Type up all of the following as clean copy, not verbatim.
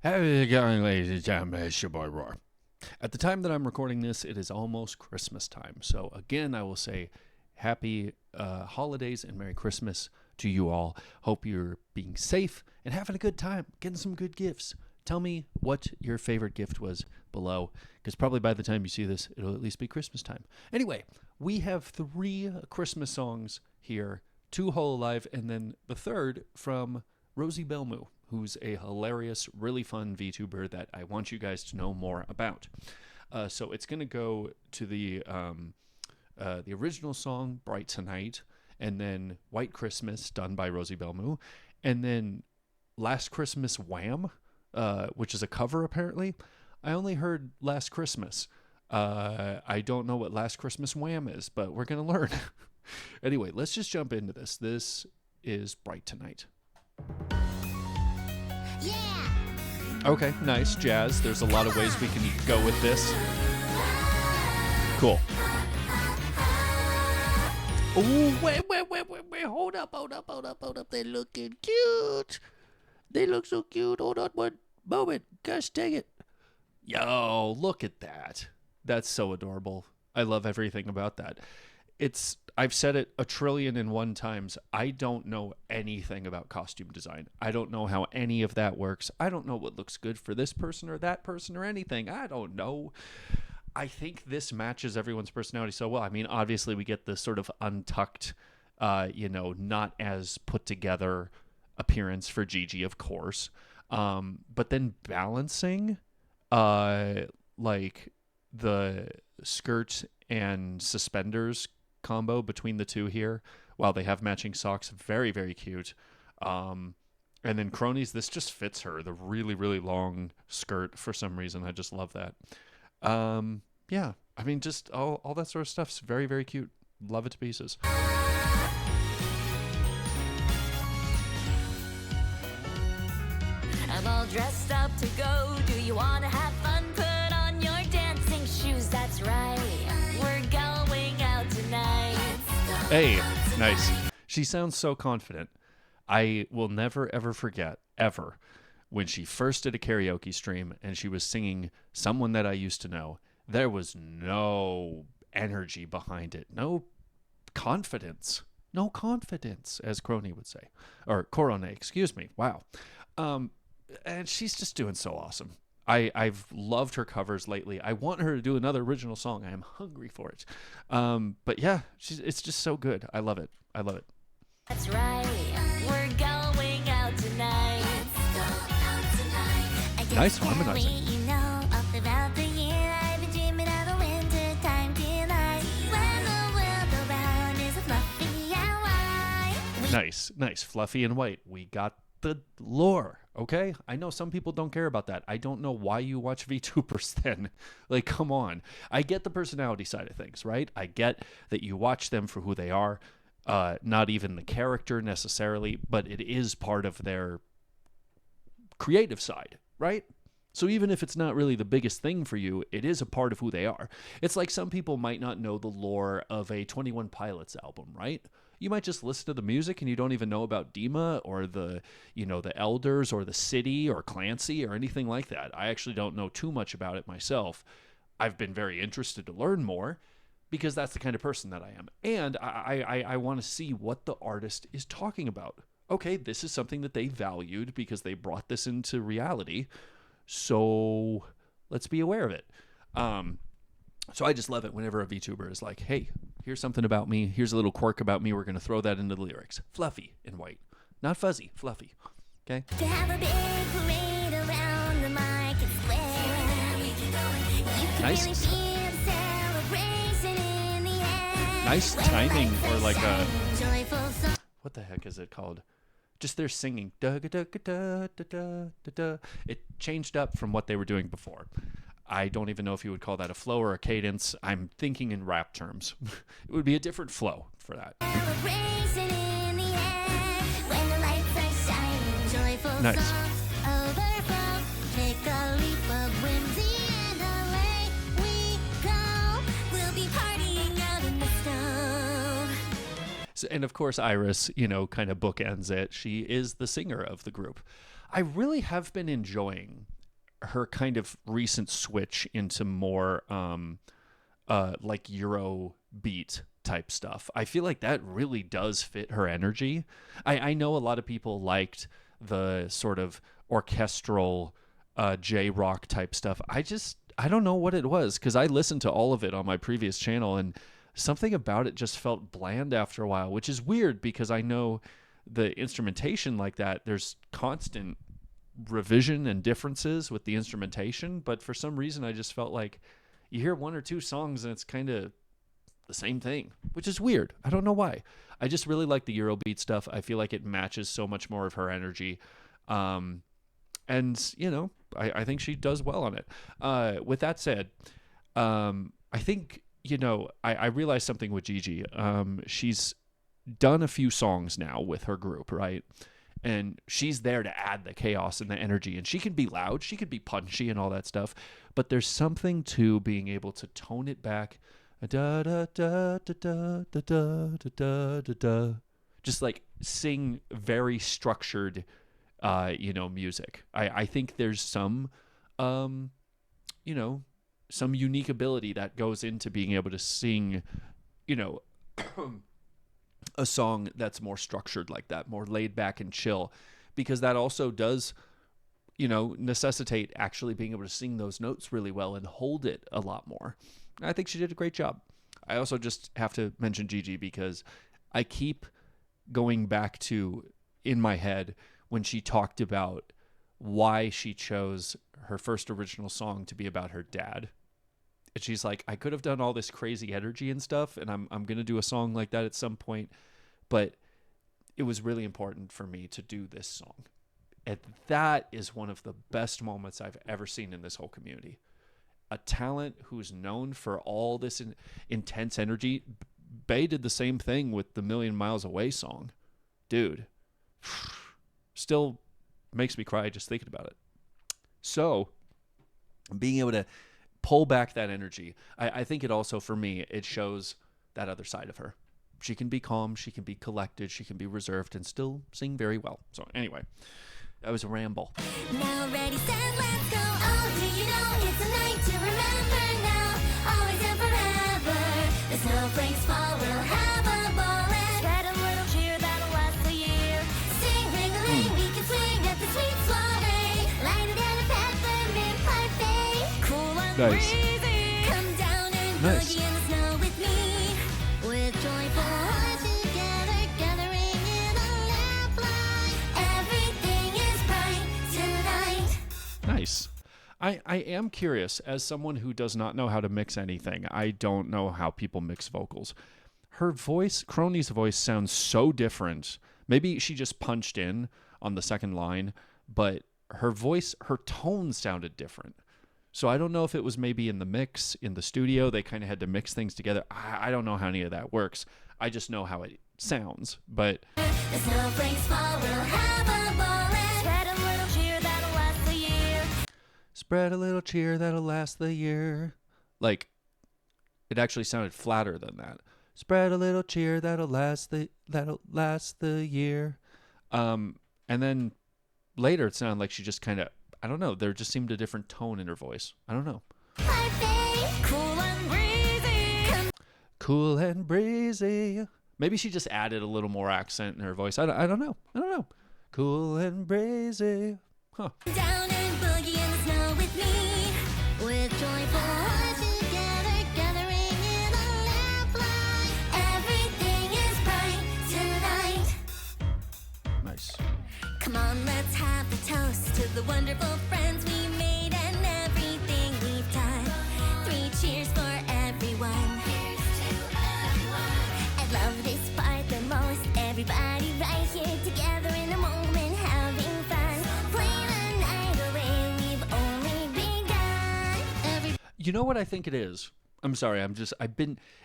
How is it going, ladies and gentlemen? It's your boy Roar. At the time that I'm recording this, it is almost Christmas time. So, again, I will say happy holidays and Merry Christmas to you all. Hope you're being safe and having a good time, getting some good gifts. Tell me what your favorite gift was below, because probably by the time you see this, it'll at least be Christmas time. Anyway, we have 3 Christmas songs here, 2 Whole Alive, and then the third from Rosie Belmu, who's a hilarious, really fun VTuber that I want you guys to know more about. So it's going to go to the original song, Bright Tonight, and then White Christmas, done by Rosie Belmu, and then Last Christmas Wham, which is a cover apparently. I only heard Last Christmas. I don't know what Last Christmas Wham is, but we're going to learn. Anyway, let's just jump into this. This is Bright Tonight. Yeah. Okay, nice. Jazz. There's a lot of ways we can go with this. Cool. Oh, wait. Hold up. They're looking cute. They look so cute. Hold on one moment. Gosh dang it. Yo, look at that. That's so adorable. I love everything about that. I've said it 1,000,000,001 times. I don't know anything about costume design. I don't know how any of that works. I don't know what looks good for this person or that person or anything. I don't know. I think this matches everyone's personality so well. I mean, obviously we get this sort of untucked, not as put together appearance for Gigi, of course. But then balancing, like the skirt and suspenders combo between the two here, while they have matching socks, very, very cute. And then Cronies, this just fits her, the really, really long skirt for some reason. I just love that. Yeah, I mean, just all that sort of stuff's very, very cute. Love it to pieces. I'm all dressed up to go. Do you want to have fun? Put on your dancing shoes. That's right. We're going out tonight. Hey, nice. She sounds so confident. I will never, ever forget, ever, when she first did a karaoke stream and she was singing Someone That I Used to Know. There was no energy behind it. No confidence. No confidence, as Crony would say. Or Corone, excuse me. Wow. And she's just doing so awesome. I've loved her covers lately. I want her to do another original song. I am hungry for it. But yeah, it's just so good. I love it. That's right. We're going out tonight. Let's go out tonight. I just Nice can't harmonizing. wait, you know, all throughout the year I've been dreaming of a winter time delight. When the world around is a fluffy and white. Nice. Fluffy and white. We got the lore, okay? I know some people don't care about that. I don't know why you watch VTubers then. Like, come on. I get the personality side of things, right? I get that you watch them for who they are, not even the character necessarily, but it is part of their creative side, right? So even if it's not really the biggest thing for you, it is a part of who they are. It's like some people might not know the lore of a 21 Pilots album, right? You might just listen to the music and you don't even know about Dima or the Elders or the City or Clancy or anything like that. I actually don't know too much about it myself. I've been very interested to learn more because that's the kind of person that I am. And I want to see what the artist is talking about. Okay, this is something that they valued because they brought this into reality. So let's be aware of it. So I just love it whenever a VTuber is like, hey, here's something about me. Here's a little quirk about me. We're going to throw that into the lyrics. Fluffy and white. Not fuzzy, fluffy. Okay? To have a big parade around the market square. You can Nice. really feel the celebration in the air. Nice timing, or like a... Joyful song. What the heck is it called? Just their singing. Da da da da da da da da. It changed up from what they were doing before. I don't even know if you would call that a flow or a cadence. I'm thinking in rap terms. It would be a different flow for that. Celebration in the air. When the lights are shining. Joyful Nice. songs overflow. Take a leap of whimsy and away we go. We'll be partying out in the snow. So, and of course, Iris, kind of bookends it. She is the singer of the group. I really have been enjoying her kind of recent switch into more like Euro beat type stuff. I feel like that really does fit her energy. I know a lot of people liked the sort of orchestral J rock type stuff. I don't know what it was, because I listened to all of it on my previous channel, and something about it just felt bland after a while, which is weird because I know the instrumentation like that, there's constant revision and differences with the instrumentation, but for some reason I just felt like you hear one or two songs and it's kind of the same thing, which is weird. I don't know why. I just really like the Eurobeat stuff. I feel like it matches so much more of her energy. And, you know, I think she does well on it. With that said, I think, you know, I realized something with Gigi. She's done a few songs now with her group, right? And she's there to add the chaos and the energy. And she can be loud, she could be punchy and all that stuff. But there's something to being able to tone it back. Da da da da da da da da da da. Just like sing very structured, you know, music. I think there's some, you know, some unique ability that goes into being able to sing, you know, a song that's more structured like that, more laid back and chill, because that also does, you know, necessitate actually being able to sing those notes really well and hold it a lot more. I think she did a great job. I also just have to mention Gigi because I keep going back to, in my head, when she talked about why she chose her first original song to be about her dad. And she's like, I could have done all this crazy energy and stuff, and I'm going to do a song like that at some point, but it was really important for me to do this song. And that is one of the best moments I've ever seen in this whole community. A talent who's known for all this intense energy. Bey did the same thing with the Million Miles Away song. Dude, still makes me cry just thinking about it. So, being able to pull back that energy, I think it also, for me, it shows that other side of her. She can be calm, she can be collected, she can be reserved, and still sing very well. So anyway, that was a ramble. Now ready, set, let's go. Oh, do you know it's a night to remember now? Always and forever. The snowflakes fall, we'll have a ball and spread a little cheer that'll last a year. Sing, ring-a-ling, we can swing at the sweet soiree. Lighter than a peppermint parfait. Cool and Nice. breezy. Come down and Nice. boogie in the snow with me. With joyful hearts together, gathering in a lamplight. Everything is bright tonight. Nice. I am curious, as someone who does not know how to mix anything, I don't know how people mix vocals. Her voice, Crony's voice, sounds so different. Maybe she just punched in on the second line, but her voice, her tone sounded different. So I don't know if it was maybe in the mix, in the studio, they kind of had to mix things together. I don't know how any of that works. I just know how it sounds. But The snowflakes fall, we'll have a ball and spread a little cheer that'll last a year. spread a little cheer that'll last the year. Like, it actually sounded flatter than that. Spread a little cheer that'll last the year. And then later it sounded like she just kind of, I don't know, there just seemed a different tone in her voice. I don't know. Parfait, cool and breezy. Come Cool and breezy. Maybe she just added a little more accent in her voice. I don't know. I don't know. Cool and breezy. Huh. down and boogie in the snow with me. With joyful hearts together, gathering in a lamplight. Everything is bright tonight. Nice. Come on, let's have a toast to the wonderful friends we made and everything we've done. 3 cheers for everyone. I love this part the most. Everybody right here together in a moment, having fun. Play the night away, we've only begun. You know what I think it is? I'm sorry.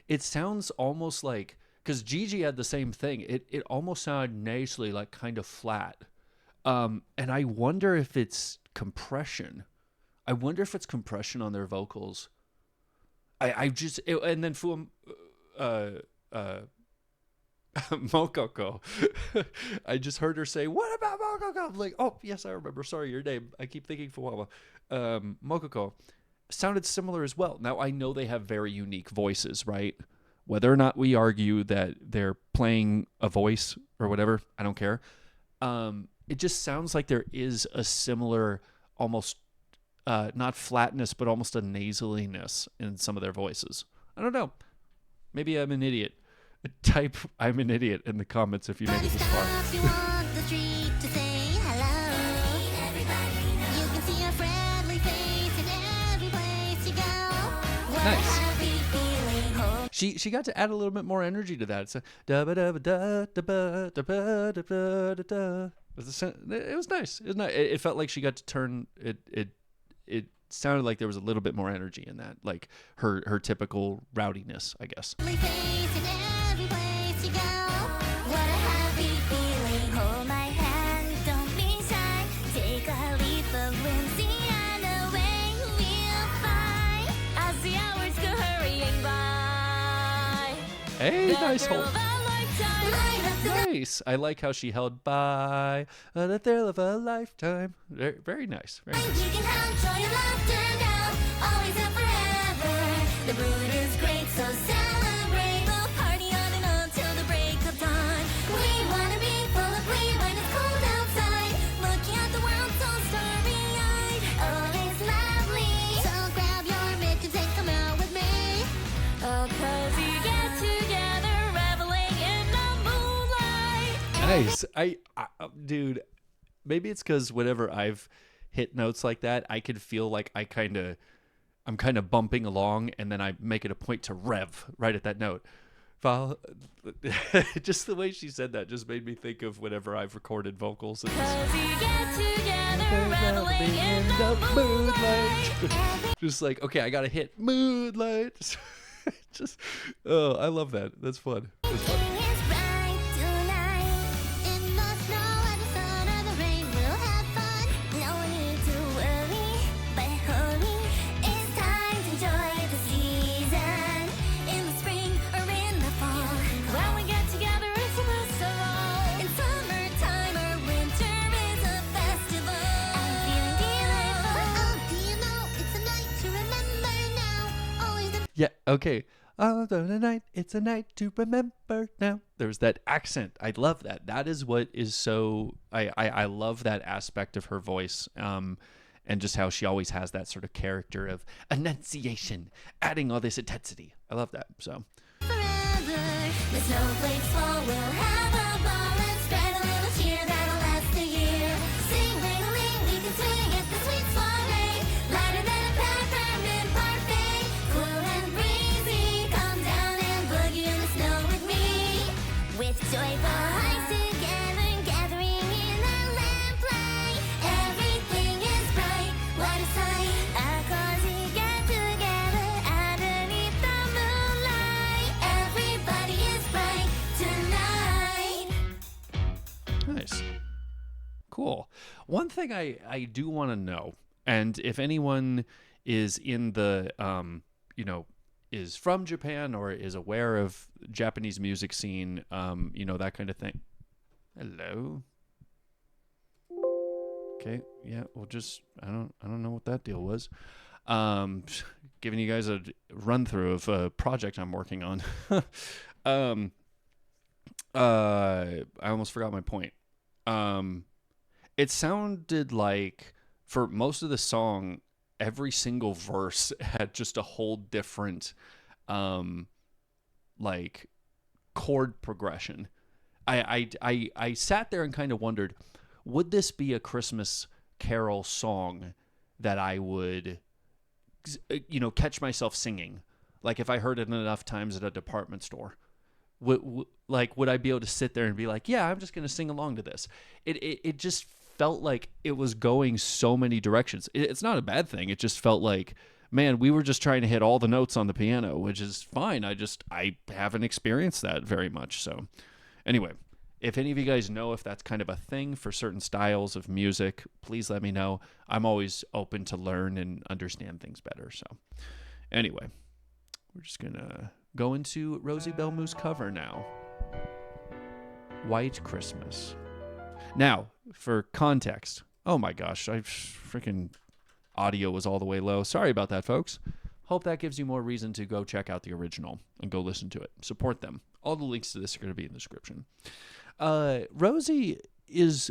It sounds almost like, because Gigi had the same thing. It almost sounded nasally, like kind of flat. And I wonder if it's compression. I wonder if it's compression on their vocals. And then Mokoko. I just heard her say, "What about Mokoko?" I'm like, "Oh, yes, I remember. Sorry, your name. I keep thinking Fuwawa." Mokoko sounded similar as well. Now, I know they have very unique voices, right? Whether or not we argue that they're playing a voice or whatever, I don't care. It just sounds like there is a similar, almost not flatness, but almost a nasaliness in some of their voices. I don't know. Maybe I'm an idiot. Type "I'm an idiot" in the comments if you made it this far. Stops you on the street to say hello. You can see a friendly face in every place you go. What Nice. a happy feeling. Home. She got to add a little bit more energy to that. It's a da ba da ba da da ba da ba da ba da da. It was nice. It was nice. It felt like she got to turn it. It sounded like there was a little bit more energy in that, like her typical rowdiness, I guess. Friendly face in every place you go. What a happy feeling. Hold my hand, don't be shy. Take a leap of whimsy and away we'll fly. As the hours go hurrying by. Hey, nice Thrill hold. of a lifetime. Light up the Nice. I like how she held by the thrill of a lifetime. Very, very nice. Very nice. You can have joy and laughter now, always and forever. The mood is great, so celebrate. We'll party on and on till the break of dawn. We wanna be full of glee when it's cold outside. Looking at the world so starry-eyed. Oh, it's lovely. So grab your mittens and come out with me. A cozy get together, reveling in the moonlight. Nice. Dude, maybe it's because whenever I've hit notes like that, I can feel like I'm kind of bumping along, and then I make it a point to rev right at that note. Just the way she said that just made me think of whenever I've recorded vocals. And Cozy get together, reveling in the moonlight. just like, okay, I gotta hit moonlight. Just, oh, I love that. That's fun. That's fun. Everything is bright tonight. In the snow and the sun and the rain, we'll have fun. No need to worry, but hurry. It's time to enjoy the season. In the spring or in the fall, when we get together, it's a festival. In summertime or winter, it's a festival. I'm feeling delightful. Oh, do you know it's a night to remember now? Always the Yeah, okay. Oh, the night, it's a night to remember now. There's that accent. I love that. That is what is so. I love that aspect of her voice, and just how she always has that sort of character of enunciation, adding all this intensity. I love that. So forever. The snowflakes fall, we'll have a ball and spread a little cheer that'll last a year. Sing, ring-a-ling, we can swing at the sweet soiree. Lighter than a peppermint parfait. Cool and breezy, come down and boogie in the snow with me. With joyful hearts together, gathering in the lamplight. Everything is bright, what a sight. A cozy get together underneath the moonlight. Everybody is bright tonight. nice, cool. One thing I do want to know, and if anyone is in the is from Japan or is aware of Japanese music scene, that kind of thing. Hello. Okay, yeah, well, just I don't know what that deal was. Giving you guys a run through of a project I'm working on. I almost forgot my point. It sounded like for most of the song, every single verse had just a whole different, like chord progression. I sat there and kind of wondered, would this be a Christmas carol song that I would, catch myself singing? Like if I heard it enough times at a department store, would I be able to sit there and be like, yeah, I'm just going to sing along to this? It just felt like it was going so many directions. It's not a bad thing. It just felt like, man, we were just trying to hit all the notes on the piano, which is fine. I haven't experienced that very much. So anyway, if any of you guys know if that's kind of a thing for certain styles of music, please let me know. I'm always open to learn and understand things better. So anyway, we're just going to go into Rosie Belmoo's cover now. White Christmas. Now, for context, oh my gosh, I freaking audio was all the way low. Sorry about that, folks. Hope that gives you more reason to go check out the original and go listen to it. Support them. All the links to this are going to be in the description. Rosie is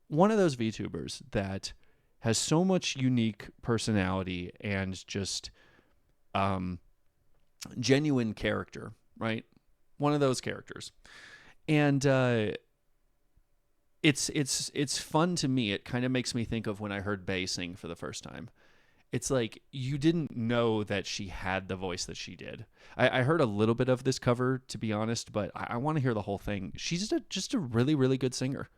one of those VTubers that has so much unique personality and just genuine character, right? One of those characters. And it's fun to me. It kind of makes me think of when I heard Bae sing for the first time. It's like you didn't know that she had the voice that she did. I heard a little bit of this cover, to be honest, but I want to hear the whole thing. She's just a really, really good singer.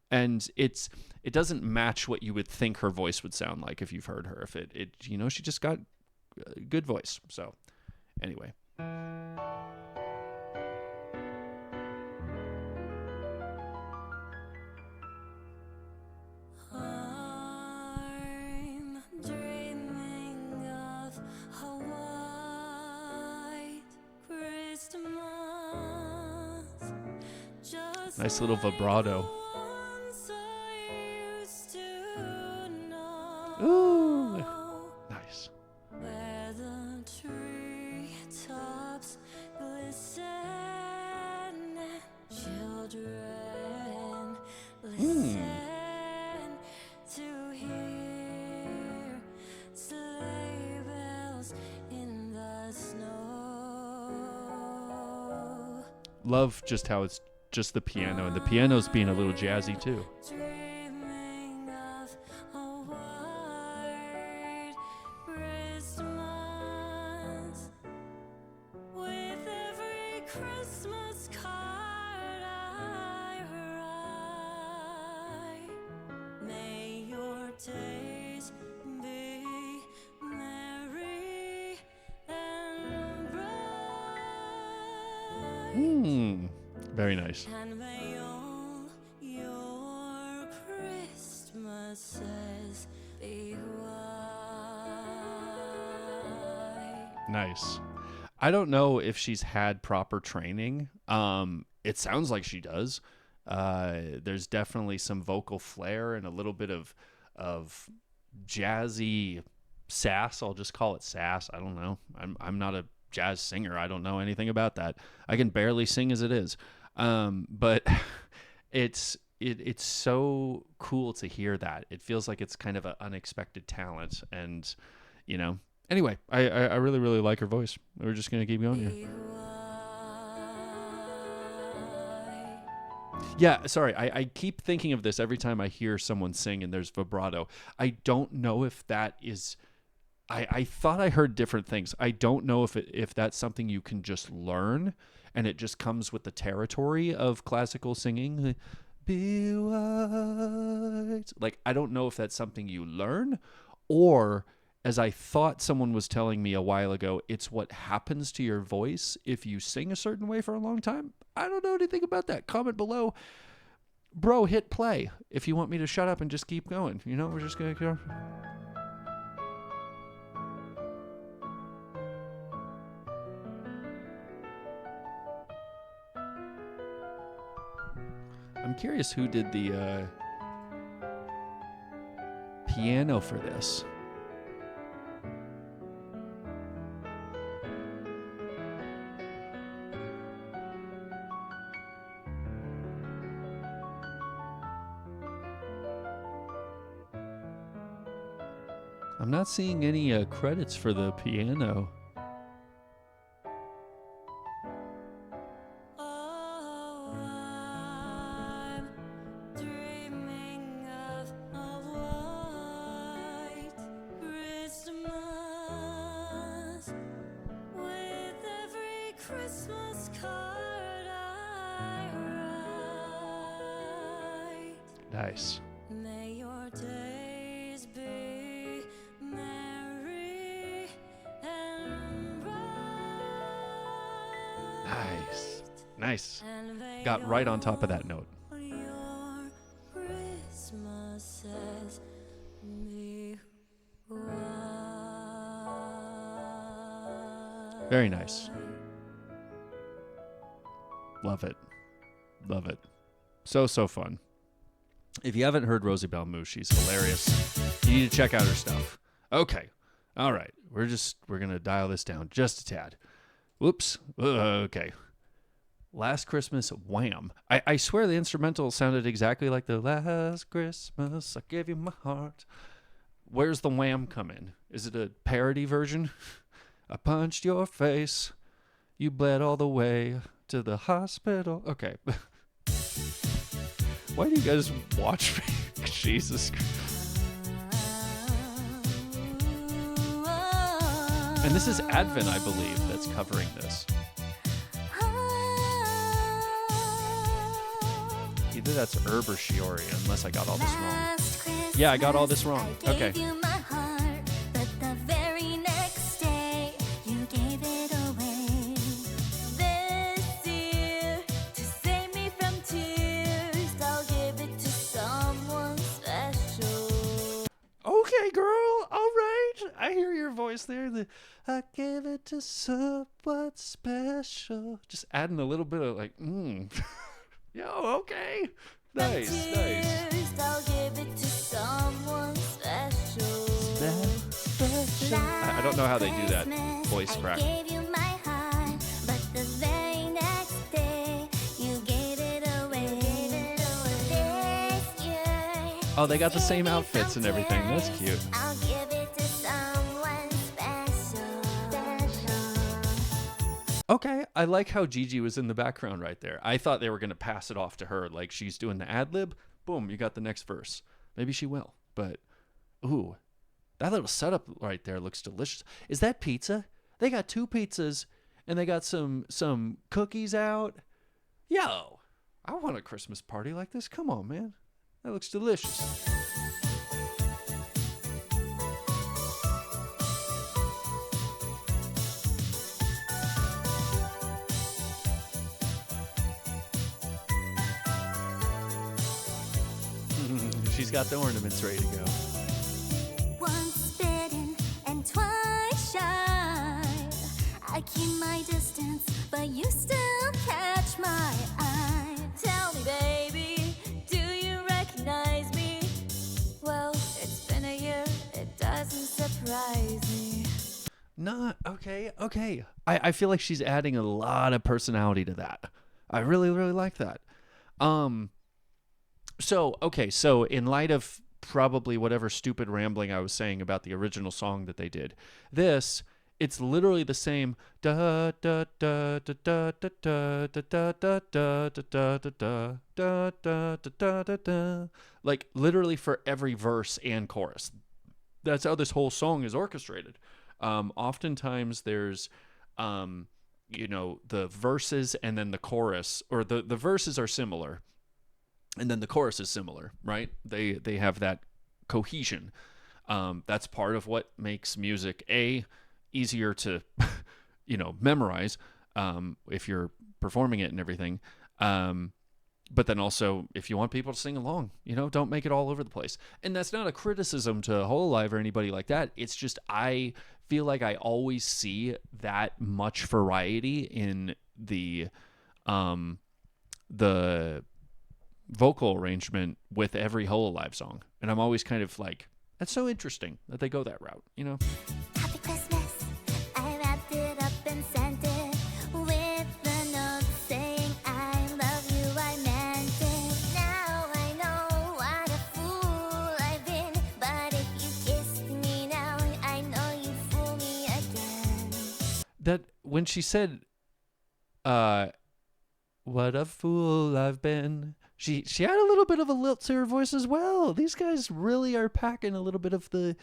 And it doesn't match what you would think her voice would sound like if you've heard her. If she just got a good voice. So anyway. I'm dreaming of a white Christmas, just Nice little like vibrato. the ones I used to know. Ooh. Nice. Where the treetops glisten and children listen to hear sleigh bells in the snow. Love just how it's just the piano, and the piano's being a little jazzy too. Dreaming of a white Christmas, with every Christmas card I write. May your days be merry and bright. Very nice. And may all your Christmases be white. Nice. I don't know if she's had proper training. It sounds like she does. There's definitely some vocal flair and a little bit of jazzy sass. I'll just call it sass. I don't know. I'm not a jazz singer. I don't know anything about that. I can barely sing as it is. But it's so cool to hear that. It feels like it's kind of an unexpected talent. And, anyway, I really, really like her voice. We're just going to keep going here. Be white. Yeah, sorry. I keep thinking of this every time I hear someone sing and there's vibrato. I don't know if that is... I thought I heard different things. I don't know if that's something you can just learn and it just comes with the territory of classical singing. Be white. Like, I don't know if that's something you learn, or, as I thought someone was telling me a while ago, it's what happens to your voice if you sing a certain way for a long time. I don't know anything about that. Comment below. Bro, hit play if you want me to shut up and just keep going. We're just going to go. I'm curious who did the piano for this. I'm not seeing any credits for the piano. Oh, I'm dreaming of a white Christmas, with every Christmas card I write. Nice. May your days be merry and bright. Nice. And may Got right on top of that note. all your Christmases be white. Very nice. Love it. Love it. So fun. If you haven't heard Rosie Balmou, she's hilarious. You need to check out her stuff. Okay. All right. We're going to dial this down just a tad. Whoops. Okay. Last Christmas, Wham. I swear the instrumental sounded exactly like the Last Christmas, I gave you my heart. Where's the Wham come in? Is it a parody version? I punched your face. You bled all the way to the hospital. Okay. Why do you guys watch me? Jesus Christ. And this is Advent, I believe, that's covering this. Either that's Herb or Shiori, unless I got all this wrong. Yeah, I got all this wrong. Okay. Okay, girl. All right. I hear your voice there. I gave it to someone special. Just adding a little bit of like, Yo, okay. Nice. I'll give it to someone special. I don't know how they do that voice crack. I gave you my heart, but the very next day you gave it away. This year, Oh, they got the same outfits and everything. That's cute. I'll give it to someone special. Okay, I like how Gigi was in the background right there. I thought they were going to pass it off to her, like she's doing the ad lib. Boom, you got the next verse. Maybe she will, but ooh, that little setup right there looks delicious. Is that pizza? They got 2 pizzas and they got some cookies out. Yo, I want a Christmas party like this. Come on, man. That looks delicious. She's got the ornaments ready to go. Once bitten and twice shy. I keep my distance, but you still catch my eye. Tell me, baby, do you recognize me? Well, it's been a year, it doesn't surprise me. Not okay. I feel like she's adding a lot of personality to that. I really like that. So in light of probably whatever stupid rambling I was saying about the original song that they did, it's literally the same da da da da da da da da da da da da da da da da da da, like literally for every verse and chorus. That's how this whole song is orchestrated. Oftentimes there's the verses and then the chorus, or the verses are similar and then the chorus is similar, right? They have that cohesion. That's part of what makes music easier to memorize if you're performing it and everything, but then also if you want people to sing along, don't make it all over the place. And that's not a criticism to Hololive or anybody like that. It's just I feel like I always see that much variety in the vocal arrangement with every Hololive song, and I'm always kind of like, that's so interesting that they go that route, Happy Christmas. I wrapped it up and sent it with the note saying I love you, I meant it. Now I know what a fool I've been, but if you kissed me now, I know you fool me again. That when she said, what a fool I've been, she had a little bit of a lilt to her voice as well. These guys really are packing a little bit of the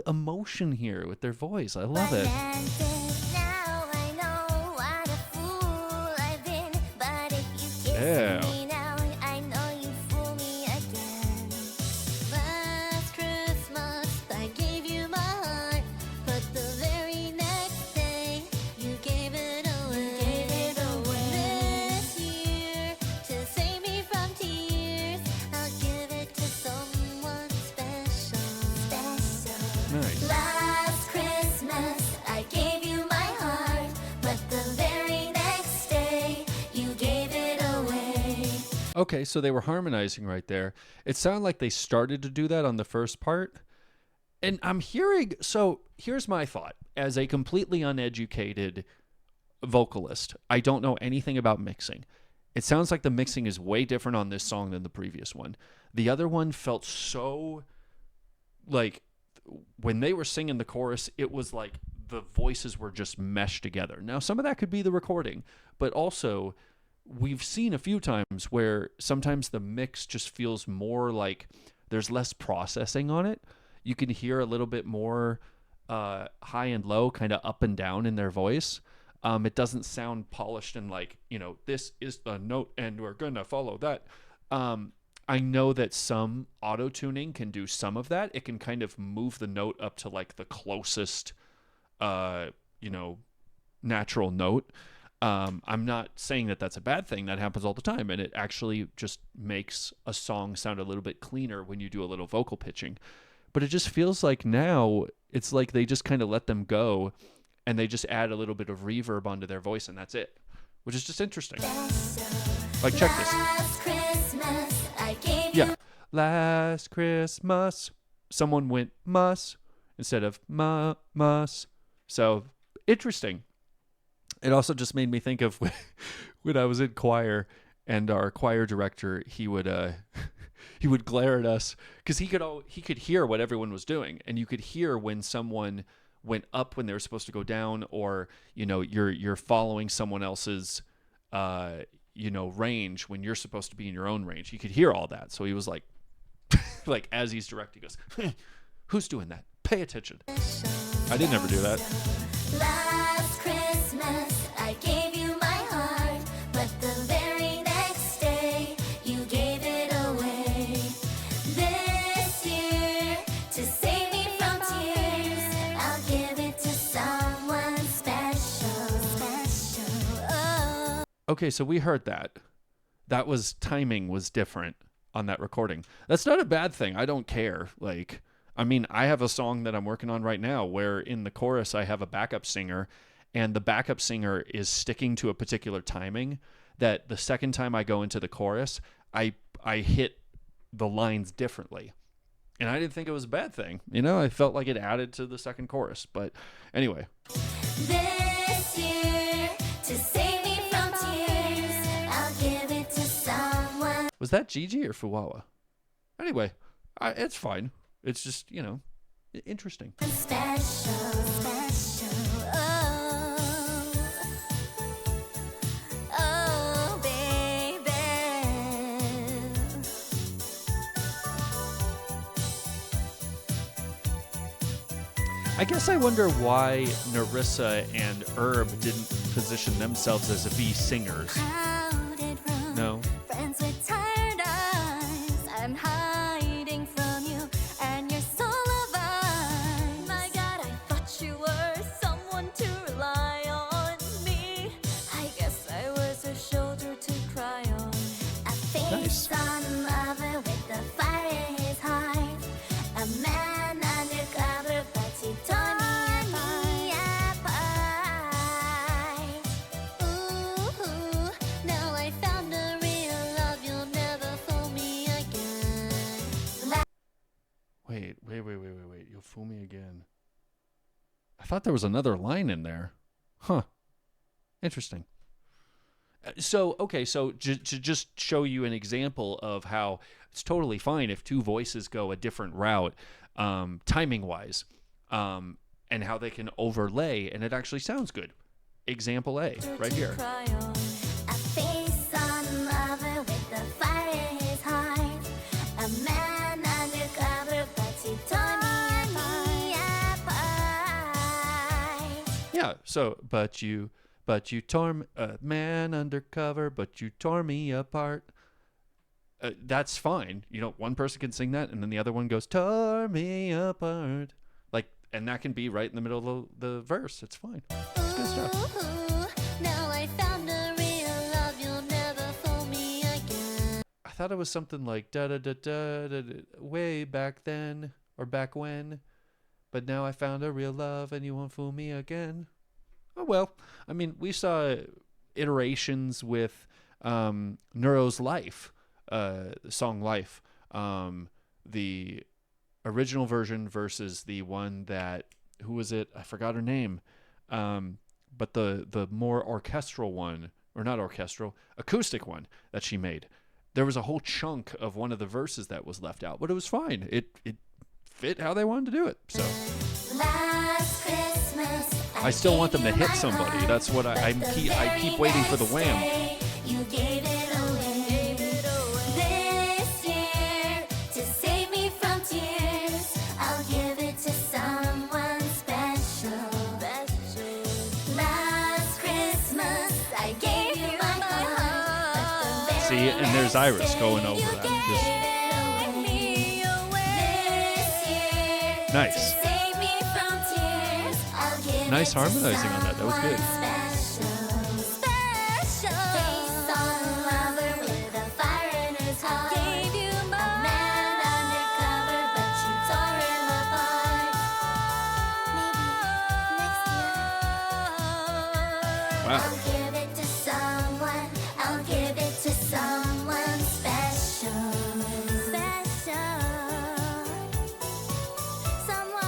emotion here with their voice. I love it. Now I know what a fool I've been, but if you kiss Yeah. me now, I know you fool me again. Last Christmas I gave you my heart, but the very next day you gave it away. This year, to save me from tears, I'll give it to someone special. Nice. Last Christmas I gave you my heart, but the very next day you gave it away. Okay, so they were harmonizing right there. It sounded like they started to do that on the first part. And I'm hearing, so here's my thought as a completely uneducated vocalist. I don't know anything about mixing. It sounds like the mixing is way different on this song than the previous one. The other one felt so like when they were singing the chorus, it was like the voices were just meshed together. Now, some of that could be the recording, but also we've seen a few times where sometimes the mix just feels more like there's less processing on it. You can hear a little bit more high and low, kind of up and down in their voice. It doesn't sound polished and like, this is the note and we're going to follow that. I know that some auto tuning can do some of that. It can kind of move the note up to like the closest, natural note. I'm not saying that that's a bad thing. That happens all the time. And it actually just makes a song sound a little bit cleaner when you do a little vocal pitching. But it just feels like now it's like they just kind of let them go and they just add a little bit of reverb onto their voice and that's it, which is just interesting. Like, check this. Last Christmas, I gave Yeah. Last Christmas, someone went mus instead of mus. So, interesting. It also just made me think of when I was in choir and our choir director, he would glare at us because he could hear what everyone was doing, and you could hear when someone went up when they were supposed to go down, or you're following someone else's range when you're supposed to be in your own range. He could hear all that, so he was like like as he's directing us, who's doing that? Pay attention. I didn't ever do that. Last Christmas, I gave you my heart, but the very next day, you gave it away. This year, to save me from tears, I'll give it to someone special. Oh. Okay, so we heard that. That was timing was different on that recording. That's not a bad thing. I don't care. Like, I mean, I have a song that I'm working on right now where in the chorus I have a backup singer, and the backup singer is sticking to a particular timing that the second time I go into the chorus, I hit the lines differently. And I didn't think it was a bad thing. I felt like it added to the second chorus. But anyway. This year, to save me from tears, I'll give it to someone Was that Gigi or Fuwawa? Anyway, it's fine. It's just, interesting. special. Oh, baby. I guess I wonder why Narissa and Herb didn't position themselves as V singers. Crowded room, No. friends with tired eyes. I'm hiding from you, and you're so alive. My God, I thought you were someone to rely on. Me, I guess I was a shoulder to cry on. A face Nice. on a lover with a fire in his heart. A man undercover, but he tore me apart. Ooh, now I found a real love. You'll never fool me again. Wait. You'll fool me again. I thought there was another line in there. Huh. Interesting. So to just show you an example of how it's totally fine if two voices go a different route, timing-wise, and how they can overlay, and it actually sounds good. Example A, right here. Cry on. A face on a lover with a fire in his heart. A man undercover, but he tore me apart. Yeah, so, but you tore a man undercover, but you tore me apart. That's fine. One person can sing that, and then the other one goes, tore me apart. And that can be right in the middle of the verse. It's fine. It's good stuff. Ooh, now I found a real love. You'll never fool me again. I thought it was something like da da da da da da, way back then or back when, but now I found a real love and you won't fool me again. Oh well, I mean, we saw iterations with Neuro's life song Life, the original version versus the one that, who was it? I forgot her name. But the more orchestral one, or not orchestral, acoustic one that she made, there was a whole chunk of one of the verses that was left out, but it was fine. It fit how they wanted to do it. So Last Christmas, I still want them to hit somebody. That's what I keep waiting for the wham. You gave it away. This year, to save me from tears, I'll give it to someone special. Last Christmas, I gave you my heart. But the See, very and there's Iris going over you that. gave Just it away. This year, nice. to save me from tears, I'll give Nice it to harmonizing on that. That was good. someone special. Face on a lover with a fire in his heart. Gave you a man undercover, but you tore him apart. Maybe next year. Wow. I'll give it to someone. I'll give it to someone special. Special. Someone.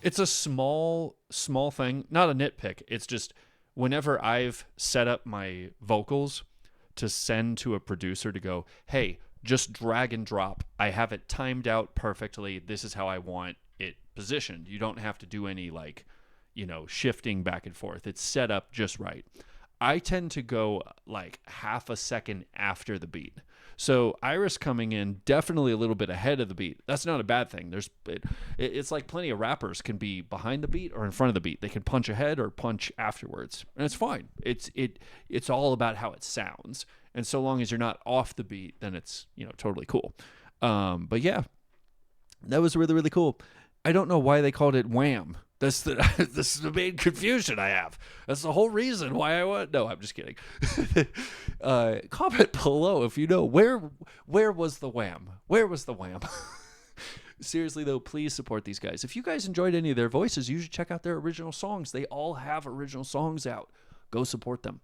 It's a small thing, not a nitpick. It's just whenever I've set up my vocals to send to a producer to go, hey, just drag and drop. I have it timed out perfectly. This is how I want it positioned. You don't have to do any shifting back and forth. It's set up just right. I tend to go like half a second after the beat. So Iris coming in definitely a little bit ahead of the beat. That's not a bad thing. It's like plenty of rappers can be behind the beat or in front of the beat. They can punch ahead or punch afterwards, and it's fine. It's all about how it sounds, and so long as you're not off the beat, then it's totally cool. But yeah, that was really, really cool. I don't know why they called it Wham. This is the main confusion I have. That's the whole reason why I want. No, I'm just kidding. Comment below if you know where was the wham. Where was the wham? Seriously though, please support these guys. If you guys enjoyed any of their voices, you should check out their original songs. They all have original songs out. Go support them.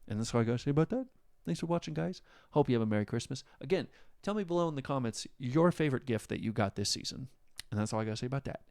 And that's all I gotta say about that. Thanks for watching, guys. Hope you have a Merry Christmas. Again, tell me below in the comments your favorite gift that you got this season. And that's all I gotta say about that.